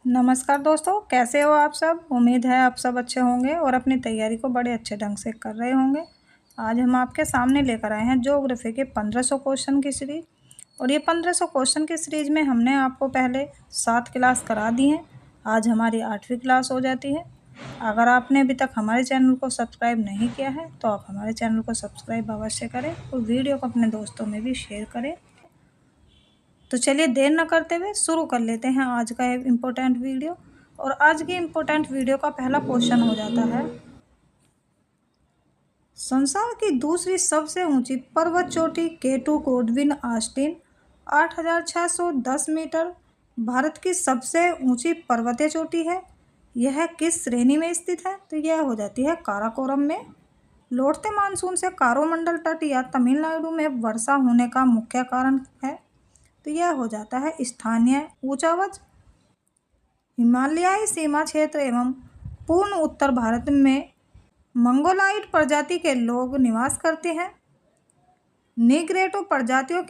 नमस्कार दोस्तों, कैसे हो आप सब। उम्मीद है आप सब अच्छे होंगे और अपनी तैयारी को बड़े अच्छे ढंग से कर रहे होंगे। आज हम आपके सामने लेकर आए हैं ज्योग्राफी के 1500 क्वेश्चन की सीरीज। और ये 1500 क्वेश्चन की सीरीज में हमने आपको पहले 7 क्लास करा दी हैं। आज हमारी 8वीं क्लास हो जाती है। अगर आपने अभी तक हमारे चैनल को सब्सक्राइब नहीं किया है तो आप हमारे चैनल को सब्सक्राइब अवश्य करें और वीडियो को अपने दोस्तों में भी शेयर करें। तो चलिए देर न करते हुए शुरू कर लेते हैं आज का एक इम्पोर्टेंट वीडियो। और आज की इम्पोर्टेंट वीडियो का पहला क्वेश्चन हो जाता है, संसार की दूसरी सबसे ऊंची पर्वत चोटी केटू गोडविन ऑस्टिन 8610 मीटर भारत की सबसे ऊंची पर्वतीय चोटी है। यह किस श्रेणी में स्थित है? तो यह हो जाती है काराकोरम में। लौटते मानसून से कारोमंडल तट या तमिलनाडु में वर्षा होने का मुख्य कारण है। तो यह हो जाता है स्थानीय ऊंचावच। हिमालयी सीमा क्षेत्र एवं पूर्ण उत्तर भारत में मंगोलाइट प्रजाति के लोग निवास करते हैं। नीग्रेटो प्रजातियों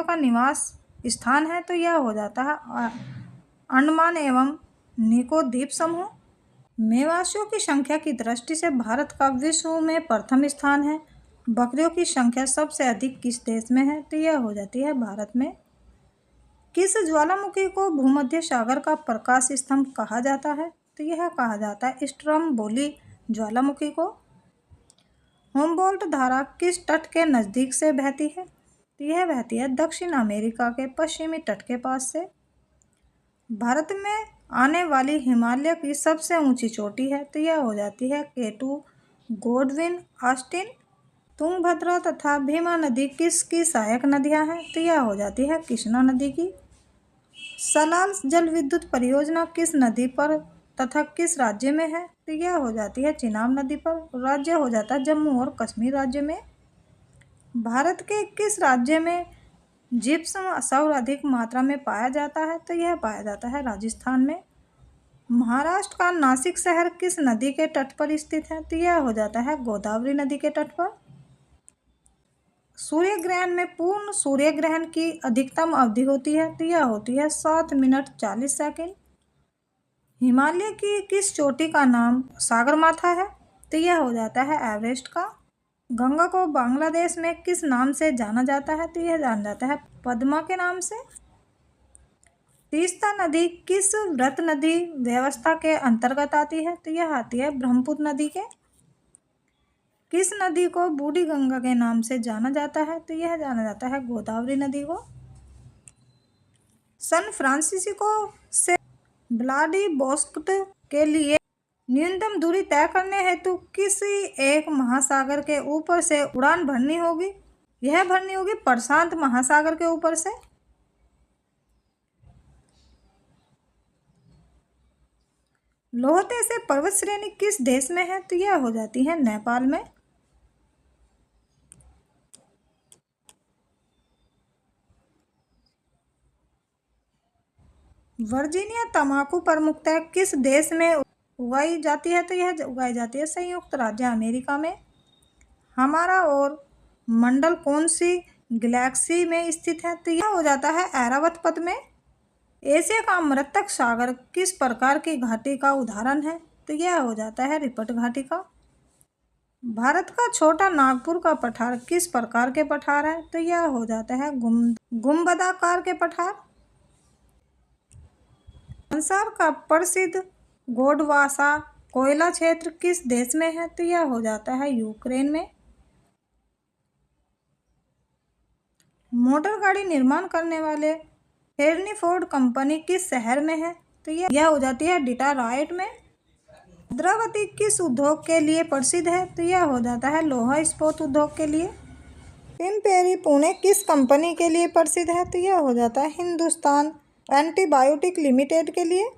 का निवास स्थान है। तो यह हो जाता है अंडमान एवं निको द्वीप समूह। मेवासियों की संख्या की दृष्टि से भारत का विश्व में प्रथम स्थान है। बकरियों की संख्या सबसे अधिक किस देश में है? तो यह हो जाती है भारत में। किस ज्वालामुखी को भूमध्य सागर का प्रकाश स्तंभ कहा जाता है? तो यह कहा जाता है स्ट्रोम्बोली ज्वालामुखी को। होमबोल्ट धारा किस तट के नज़दीक से बहती है? तो यह बहती है दक्षिण अमेरिका के पश्चिमी तट के पास से। भारत में आने वाली हिमालय की सबसे ऊंची चोटी है। तो यह हो जाती है केटू गोडविन ऑस्टिन। तुंगभद्रा तथा भीमा नदी किसकी सहायक नदियां हैं? तो यह हो जाती है कृष्णा नदी की। सलाल जल विद्युत परियोजना किस नदी पर तथा किस राज्य में है? तो यह हो जाती है चिनाब नदी पर। राज्य हो जाता है जम्मू और कश्मीर राज्य में। भारत के किस राज्य में जिप्सम सर्वाधिक मात्रा में पाया जाता है? तो यह पाया जाता है राजस्थान में। महाराष्ट्र का नासिक शहर किस नदी के तट पर स्थित है? तो यह हो जाता है गोदावरी नदी के तट पर। सूर्य ग्रहण में पूर्ण सूर्य ग्रहण की अधिकतम अवधि होती है। तो यह होती है 7 मिनट 40 सेकंड। हिमालय की किस चोटी का नाम सागरमाथा है? तो यह हो जाता है एवरेस्ट का। गंगा को बांग्लादेश में किस नाम से जाना जाता है? तो यह जाना जाता है पद्मा के नाम से। तीस्ता नदी किस वृत नदी व्यवस्था के अंतर्गत आती है? तो यह आती है ब्रह्मपुत्र नदी के। किस नदी को बूढ़ी गंगा के नाम से जाना जाता है? तो यह जाना जाता है गोदावरी नदी को। सैन फ्रांसिस्को से व्लादिवोस्तोक के लिए न्यूनतम दूरी तय करने हेतु किसी एक महासागर के ऊपर से उड़ान भरनी होगी। यह भरनी होगी प्रशांत महासागर के ऊपर से। लोहते से पर्वत श्रेणी किस देश में है? तो यह हो जाती है नेपाल में। वर्जीनिया तंबाकू प्रमुखतः किस देश में उगाई जाती है? तो यह उगाई जाती है संयुक्त राज्य अमेरिका में। हमारा और मंडल कौन सी गैलेक्सी में स्थित है? तो यह हो जाता है ऐरावत पथ में। एशिया का मृतक सागर किस प्रकार की घाटी का उदाहरण है? तो यह हो जाता है रिपट घाटी का। भारत का छोटा नागपुर का पठार किस प्रकार के पठार है? तो यह हो जाता है गुंबदाकार के पठार। संसार का प्रसिद्ध गोडवासा कोयला क्षेत्र किस देश में है? तो यह हो जाता है यूक्रेन में। मोटर गाड़ी निर्माण करने वाले हेनरी फोर्ड कंपनी किस शहर में है? तो यह हो जाती है डिट्रॉइट में। भद्रावती किस उद्योग के लिए प्रसिद्ध है? तो यह हो जाता है लोहा इस्पात उद्योग के लिए। टिम्पेरी पुणे किस कंपनी के लिए प्रसिद्ध है? तो यह हो जाता है हिंदुस्तान एंटीबायोटिक लिमिटेड के लिए।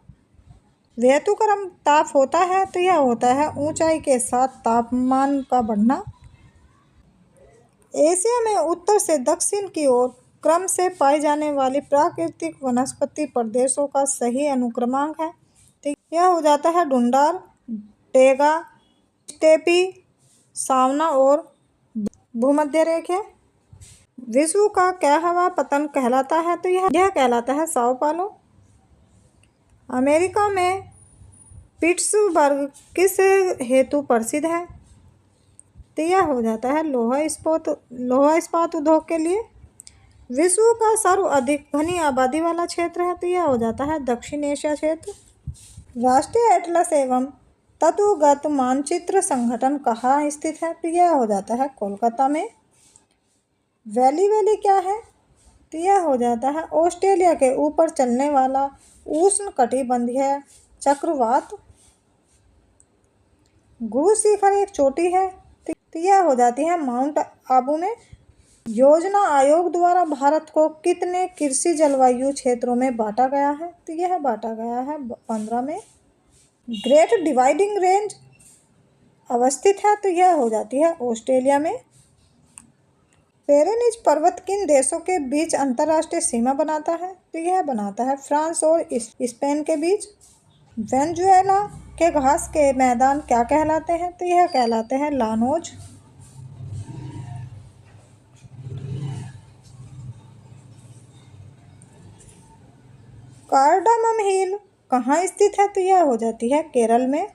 ऋतुक्रम ताप होता है। तो यह होता है ऊंचाई के साथ तापमान का बढ़ना। एशिया में उत्तर से दक्षिण की ओर क्रम से पाई जाने वाली प्राकृतिक वनस्पति प्रदेशों का सही अनुक्रमांक है। तो यह हो जाता है ढूंढार, टेगा, स्टेपी, सावना और भूमध्य रेखा। विश्व का क्या हवा पतन कहलाता है? तो यह कहलाता है साओ पालो। अमेरिका में पिट्सबर्ग किस हेतु प्रसिद्ध है? तो यह हो जाता है लोहा इस्पात उद्योग के लिए। विश्व का सर्वाधिक घनी आबादी वाला क्षेत्र है? तो यह हो जाता है दक्षिण एशिया क्षेत्र। राष्ट्रीय एटलस एवं तत्वगत मानचित्र संगठन कहाँ स्थित है? तो यह हो जाता है कोलकाता में। वैली क्या है? तो यह हो जाता है ऑस्ट्रेलिया के ऊपर चलने वाला उष्णकटिबंधीय चक्रवात। गुरु शिखर एक चोटी है? तो यह हो जाती है माउंट आबू में। योजना आयोग द्वारा भारत को कितने कृषि जलवायु क्षेत्रों में बांटा गया है? तो यह बांटा गया है 15 में। ग्रेट डिवाइडिंग रेंज अवस्थित है? तो यह हो जाती है ऑस्ट्रेलिया में। पेरेनिज पर्वत किन देशों के बीच अंतर्राष्ट्रीय सीमा बनाता है? तो यह बनाता है फ्रांस और स्पेन के बीच। वेनेजुएला के घास के मैदान क्या कहलाते हैं? तो यह कहलाते हैं लानोज। कार्डामम हिल कहाँ स्थित है? तो यह हो जाती है केरल में।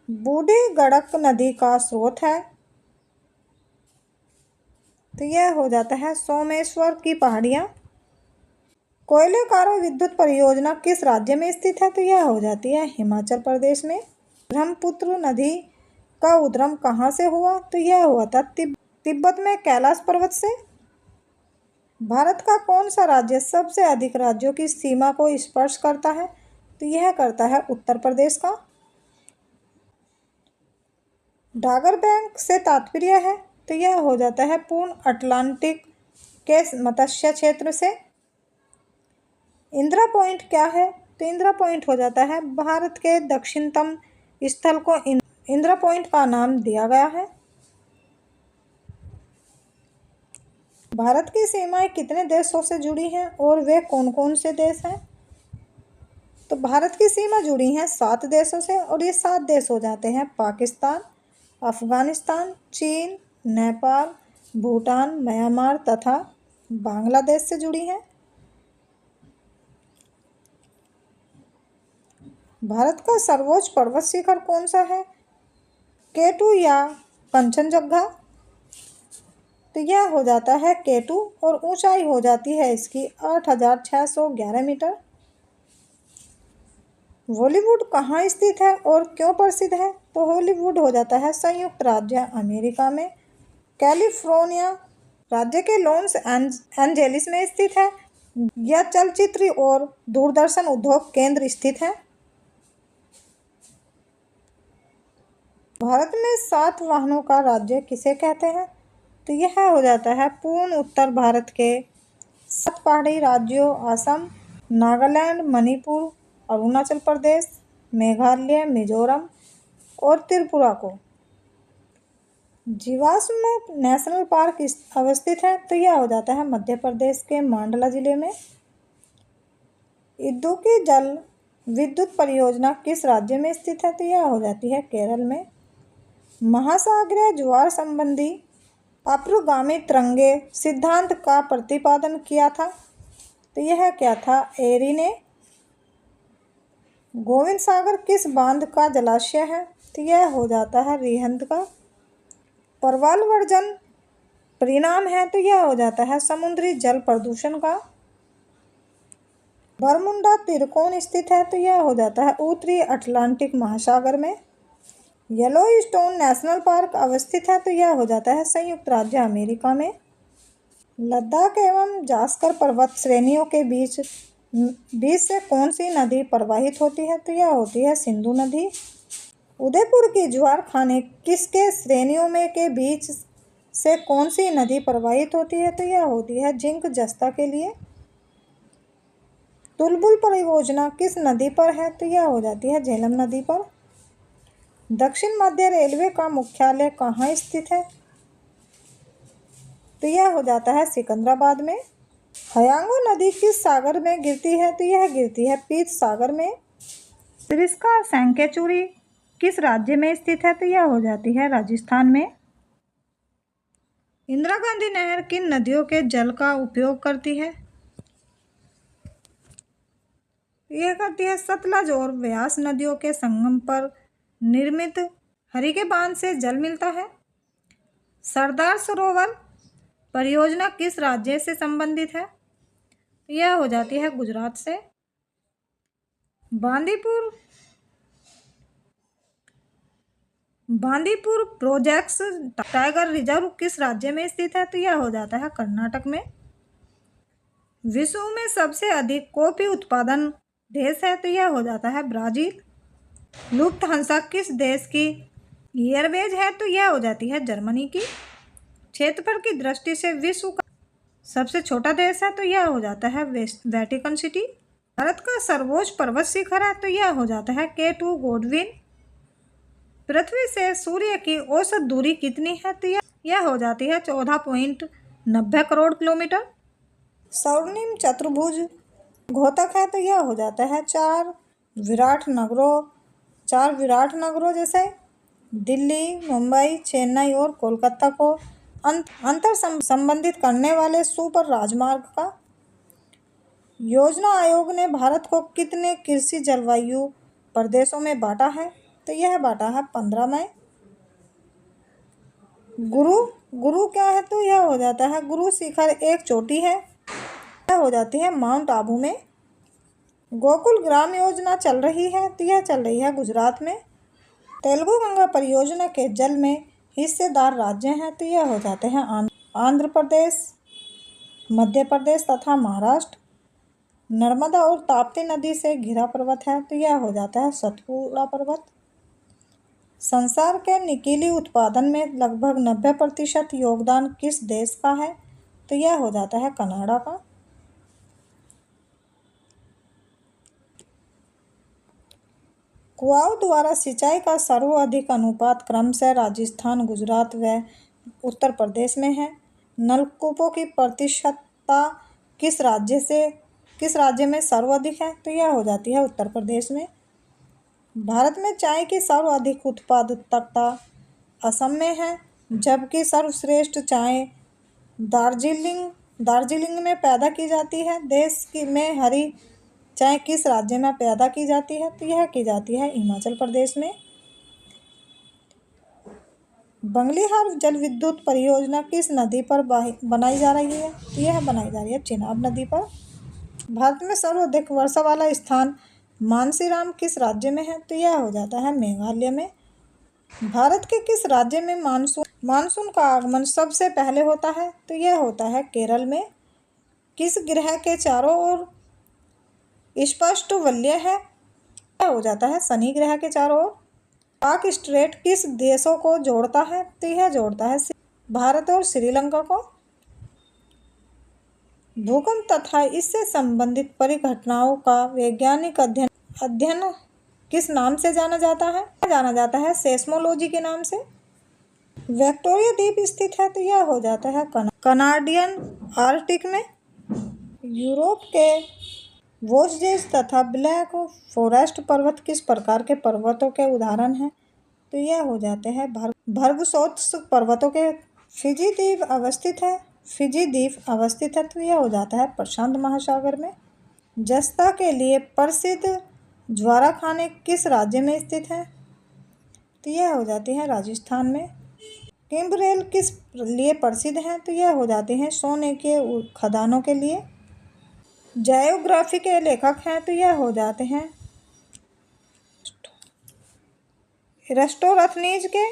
बूढ़ी गंडक नदी का स्रोत है? तो यह हो जाता है सोमेश्वर की पहाड़ियाँ। कोयले कारो विद्युत परियोजना किस राज्य में स्थित है? तो यह हो जाती है हिमाचल प्रदेश में। ब्रह्मपुत्र नदी का उद्गम कहाँ से हुआ? तो यह हुआ था तिब्बत में कैलाश पर्वत से। भारत का कौन सा राज्य सबसे अधिक राज्यों की सीमा को स्पर्श करता है? तो यह करता है उत्तर प्रदेश का। डागर बैंक से तात्पर्य है? तो यह हो जाता है पूर्ण अटलांटिक के मत्स्य क्षेत्र से। इंदिरा पॉइंट क्या है? तो इंदिरा पॉइंट हो जाता है भारत के दक्षिणतम स्थल को इंदिरा पॉइंट का नाम दिया गया है। भारत की सीमाएं कितने देशों से जुड़ी हैं और वे कौन कौन से देश हैं? तो भारत की सीमा जुड़ी हैं 7 देशों से और ये 7 देश हो जाते हैं पाकिस्तान, अफगानिस्तान, चीन, नेपाल, भूटान, म्यांमार तथा बांग्लादेश से जुड़ी हैं। भारत का सर्वोच्च पर्वत शिखर कौन सा है? K2 या कंचनजंगा? तो यह हो जाता है K2 और ऊंचाई हो जाती है इसकी 8,611 मीटर। हॉलीवुड कहाँ स्थित है और क्यों प्रसिद्ध है? तो हॉलीवुड हो जाता है संयुक्त राज्य अमेरिका में कैलिफोर्निया राज्य के लॉस एंजेलिस में स्थित है। यह चलचित्र और दूरदर्शन उद्योग केंद्र स्थित है। भारत में 7 वाहनों का राज्य किसे कहते हैं? तो यह हो जाता है पूर्ण उत्तर भारत के 7 पहाड़ी राज्यों असम, नागालैंड, मणिपुर, अरुणाचल प्रदेश, मेघालय, मिजोरम और त्रिपुरा को। जीवाश्म नेशनल पार्क अवस्थित है? तो यह हो जाता है मध्य प्रदेश के मांडला जिले में। इदुक्की जल विद्युत परियोजना किस राज्य में स्थित है? तो यह हो जाती है केरल में। महासागरीय ज्वार संबंधी अप्रगामी तरंगे सिद्धांत का प्रतिपादन किया था? तो यह क्या था? एरी ने। गोविंद सागर किस बांध का जलाशय है? तो यह हो जाता है रिहंद का। प्रवाल वर्जन परिणाम है? तो यह हो जाता है समुद्री जल प्रदूषण का। बरमुंडा त्रिकोण स्थित है? तो यह हो जाता है उत्तरी अटलांटिक महासागर में। येलोस्टोन नेशनल पार्क अवस्थित है? तो यह हो जाता है संयुक्त राज्य अमेरिका में। लद्दाख एवं जास्कर पर्वत श्रेणियों के बीच से कौन सी नदी प्रवाहित होती है? तो यह होती है सिंधु नदी। उदयपुर की ज्वार खाने किसके श्रेणियों में के बीच से कौन सी नदी प्रवाहित होती है? तो यह होती है जिंक जस्ता के लिए। तुलबुल परियोजना किस नदी पर है? तो यह हो जाती है झेलम नदी पर। दक्षिण मध्य रेलवे का मुख्यालय कहाँ स्थित है? तो यह हो जाता है सिकंदराबाद में। हयांगो नदी किस सागर में गिरती है? तो यह गिरती है पीत सागर में। सरिस्का सैंक्चुरी किस राज्य में स्थित है? तो यह हो जाती है राजस्थान में। इंदिरा गांधी नहर किन नदियों के जल का उपयोग करती है? यह करती है सतलज और व्यास नदियों के संगम पर निर्मित हरिके बांध से जल मिलता है। सरदार सरोवर परियोजना किस राज्य से संबंधित है? यह हो जाती है गुजरात से। Bandipur Bandipur projects tiger reserve किस राज्य में स्थित है? तो यह हो जाता है कर्नाटक में। विश्व में सबसे अधिक कॉफी उत्पादन देश है? तो यह हो जाता है ब्राजील। लुफ्थहान्सा किस देश की एयरवेज है? तो यह हो जाती है जर्मनी की। क्षेत्रफल की दृष्टि से विश्व का सबसे छोटा देश है? तो यह हो जाता है वेटिकन सिटी। भारत का सर्वोच्च पर्वत शिखर है? तो यह हो जाता है K2 गोडविन। पृथ्वी से सूर्य की औसत दूरी कितनी है? तो यह हो जाती है 14.90 करोड़ किलोमीटर। स्वर्णिम चतुर्भुज घोतक है? तो यह हो जाता है चार विराट नगरों जैसे दिल्ली, मुंबई, चेन्नई और कोलकाता को अंतर संबंधित करने वाले सुपर राजमार्ग का। योजना आयोग ने भारत को कितने कृषि जलवायु प्रदेशों में बांटा है? तो यह बांटा है 15 में। गुरु क्या है? तो यह हो जाता है गुरु शिखर एक चोटी है। यह हो जाती है माउंट आबू में। गोकुल ग्राम योजना चल रही है? तो यह चल रही है गुजरात में। तेलुगु गंगा परियोजना के जल में हिस्सेदार राज्य हैं? तो यह हो जाते हैं आंध्र प्रदेश, मध्य प्रदेश तथा महाराष्ट्र। नर्मदा और ताप्ती नदी से घिरा पर्वत है? तो यह हो जाता है सतपुड़ा पर्वत। संसार के निकीली उत्पादन में लगभग 90% योगदान किस देश का है? तो यह हो जाता है कनाडा का। कुआओं द्वारा सिंचाई का सर्वाधिक अनुपात क्रमशः राजस्थान, गुजरात व उत्तर प्रदेश में है। नलकूपों की प्रतिशतता किस राज्य में सर्वाधिक है? तो यह हो जाती है उत्तर प्रदेश में। भारत में चाय की सर्वाधिक उत्पादकता असम में है, जबकि सर्वश्रेष्ठ चाय दार्जिलिंग में पैदा की जाती है। देश में हरी चाय किस राज्य में पैदा की जाती है? तो यह की जाती है हिमाचल प्रदेश में। बंगलीहार जल विद्युत परियोजना किस नदी पर बनाई जा रही है? तो यह बनाई जा रही है चिनाब नदी पर। भारत में सर्वाधिक वर्षा वाला स्थान मानसीराम किस राज्य में है? तो यह हो जाता है मेघालय में। भारत के किस राज्य में मानसून का आगमन सबसे पहले होता है? तो यह होता है केरल में। किस ग्रह के चारों ओर स्पष्ट वलय है? यह हो जाता है शनि ग्रह के चारों ओर। पाक स्ट्रेट किस देशों को जोड़ता है? तो यह जोड़ता है भारत और श्रीलंका को। भूकंप तथा इससे संबंधित परिघटनाओं का वैज्ञानिक अध्ययन किस नाम से जाना जाता है? जाना जाता है सेस्मोलॉजी के नाम से। विक्टोरिया द्वीप स्थित है? तो यह हो जाता है कनाडियन आर्कटिक में। यूरोप के वोस्जेस तथा ब्लैक फॉरेस्ट पर्वत किस प्रकार के पर्वतों के उदाहरण हैं? तो यह हो जाते हैं भर्गसोत्स पर्वतों के। फिजी द्वीप अवस्थित है? तो यह हो जाता है प्रशांत महासागर में। जस्ता के लिए प्रसिद्ध ज्वाराखाने किस राज्य में स्थित है? तो यह हो जाती है राजस्थान में। किम्बरेल किस लिए प्रसिद्ध है? तो यह हो जाते हैं सोने के खदानों के लिए। जियोग्राफी के लेखक हैं? तो यह हो जाते हैं एरिस्टोफेनीज के।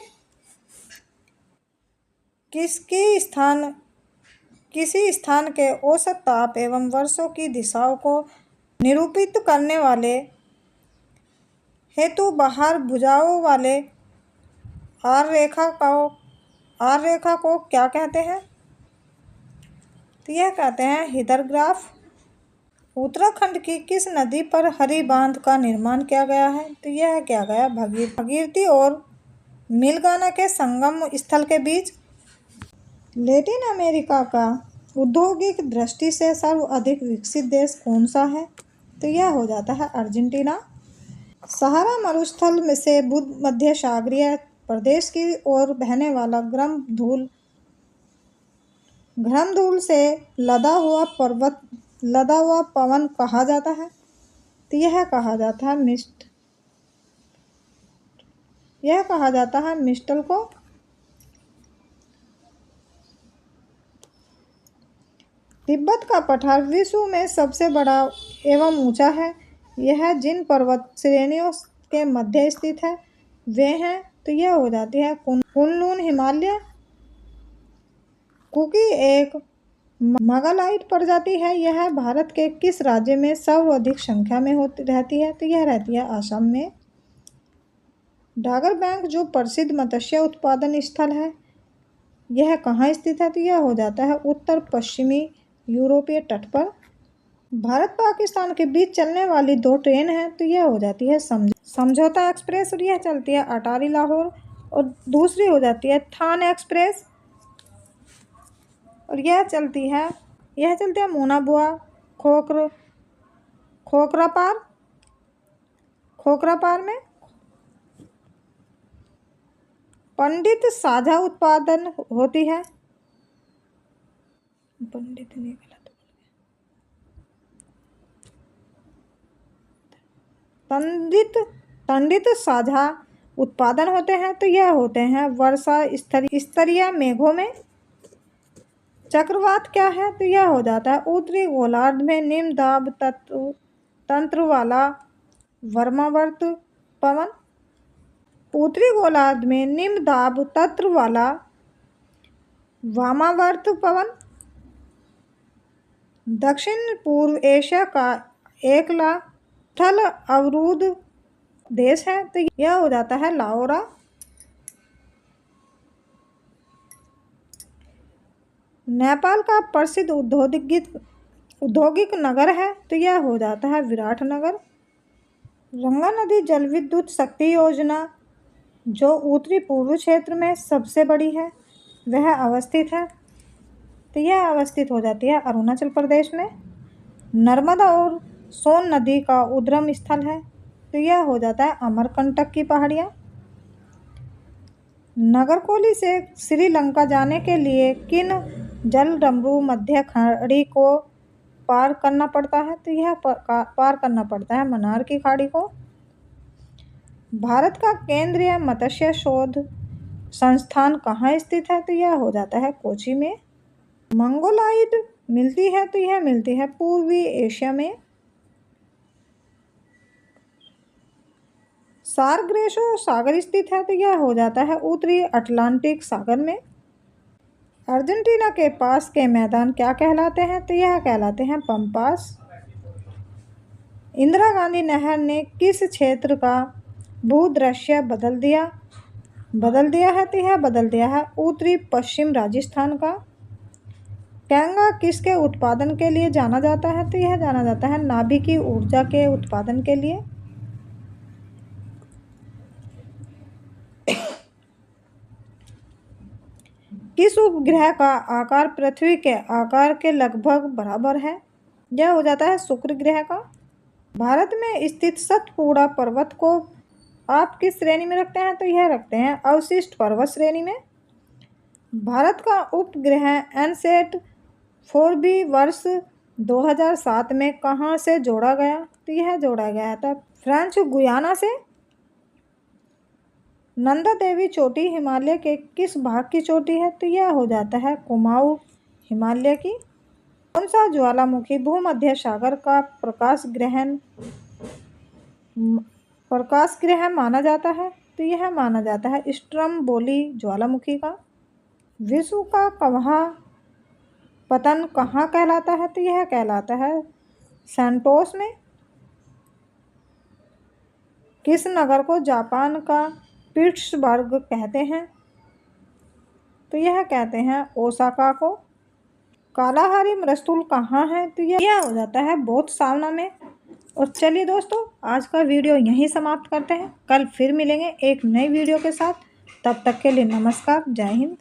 किसी स्थान के औसत ताप एवं वर्षों की दिशाओं को निरूपित करने वाले हेतु बाहर भुजाओं वाले आर्यरेखा को क्या कहते हैं? तो यह कहते हैं हिदरग्राफ। उत्तराखंड की किस नदी पर हरी बांध का निर्माण किया गया है? तो यह किया गया भागीरथी और मिलगाना के संगम स्थल के बीच। लैटिन अमेरिका का औद्योगिक दृष्टि से सर्वाधिक विकसित देश कौन सा है? तो यह हो जाता है अर्जेंटीना। सहारा मरुस्थल में से भूमध्य सागरीय प्रदेश की ओर बहने वाला गर्म धूल घर्मधूल से लदा हुआ पवन कहा जाता है, तो यह कहा जाता है मिस्टल को। तिब्बत का पठार विश्व में सबसे बड़ा एवं ऊंचा है। यह जिन पर्वत श्रेणियों के मध्य स्थित है वे हैं, तो यह हो जाती है कुनलुन हिमालय। कुकी एक मेगालाइट प्रजाति है। यह भारत के किस राज्य में सर्वाधिक संख्या में रहती है, तो यह रहती है असम में। डागर बैंक जो प्रसिद्ध मत्स्य उत्पादन स्थल है, यह कहाँ स्थित है, तो यह हो जाता है उत्तर पश्चिमी यूरोपीय तट पर। भारत पाकिस्तान के बीच चलने वाली 2 ट्रेन हैं, तो यह हो जाती है समझौता एक्सप्रेस और यह चलती है अटारी लाहौर, और दूसरी हो जाती है थान एक्सप्रेस और यह चलती है मुनाबुआ खोखरापार में। पंडित साझा उत्पादन होती है। पंडित साझा उत्पादन होते हैं, तो यह होते हैं वर्षा स्तरीय मेघों में। चक्रवात क्या है, तो यह हो जाता है उत्तरी गोलार्ध में निम्न दाब तंत्र वाला वामावर्त पवन। उत्तरी गोलार्ध में निम्न दाब तंत्र वाला वामावर्त पवन दक्षिण पूर्व एशिया का एकला थल अवरुद्ध देश है, तो यह हो जाता है लाओरा। नेपाल का प्रसिद्ध औद्योगिक नगर है, तो यह हो जाता है विराटनगर। गंगा नदी जल विद्युत शक्ति योजना जो उत्तरी पूर्व क्षेत्र में सबसे बड़ी है, वह अवस्थित है, तो यह अवस्थित हो जाती है अरुणाचल प्रदेश में। नर्मदा और सोन नदी का उद्गम स्थल है, तो यह हो जाता है अमरकंटक की पहाड़ियाँ। नागरकोइल से श्रीलंका जाने के लिए किन जलडमरू मध्य खाड़ी को पार करना पड़ता है, तो यह पार करना पड़ता है मन्नार की खाड़ी को। भारत का केंद्रीय मत्स्य शोध संस्थान कहाँ स्थित है, तो यह हो जाता है कोची में। मंगोलाइड मिलती है, तो यह मिलती है पूर्वी एशिया में। सारग्रेसो सागर स्थित है, तो यह हो जाता है उत्तरी अटलांटिक सागर में। अर्जेंटीना के पास के मैदान क्या कहलाते हैं, तो यह कहलाते हैं पंपास। इंदिरा गांधी नहर ने किस क्षेत्र का भूदृश्य बदल दिया है, तो यह बदल दिया है उत्तरी पश्चिम राजस्थान का। कैंगा किसके उत्पादन के लिए जाना जाता है, तो यह जाना जाता है नाभिकीय ऊर्जा के उत्पादन के लिए। किस उपग्रह का आकार पृथ्वी के आकार के लगभग बराबर है, यह हो जाता है शुक्र ग्रह का। भारत में स्थित सतपुड़ा पर्वत को आप किस श्रेणी में रखते हैं, तो यह रखते हैं अवशिष्ट पर्वत श्रेणी में। भारत का उपग्रह एनसेट 4B वर्ष 2007 में कहाँ से जोड़ा गया, तो यह जोड़ा गया था फ्रेंच गुयाना से। नंदा देवी चोटी हिमालय के किस भाग की चोटी है, तो यह हो जाता है कुमाऊं हिमालय की। कौन सा ज्वालामुखी भूमध्य सागर का प्रकाश गृह माना जाता है, तो यह माना जाता है स्ट्रम्बोली ज्वालामुखी का। विश्व का कवहा पतन कहाँ कहलाता है, तो यह कहलाता है सैंटोस में। किस नगर को जापान का पिट्सबर्ग कहते हैं, तो यह कहते हैं ओसाका को। कालाहारी मृस्थल कहाँ है, तो यह हो जाता है बोत्सवाना में। और चलिए दोस्तों, आज का वीडियो यहीं समाप्त करते हैं। कल फिर मिलेंगे एक नई वीडियो के साथ। तब तक के लिए नमस्कार, जय हिंद।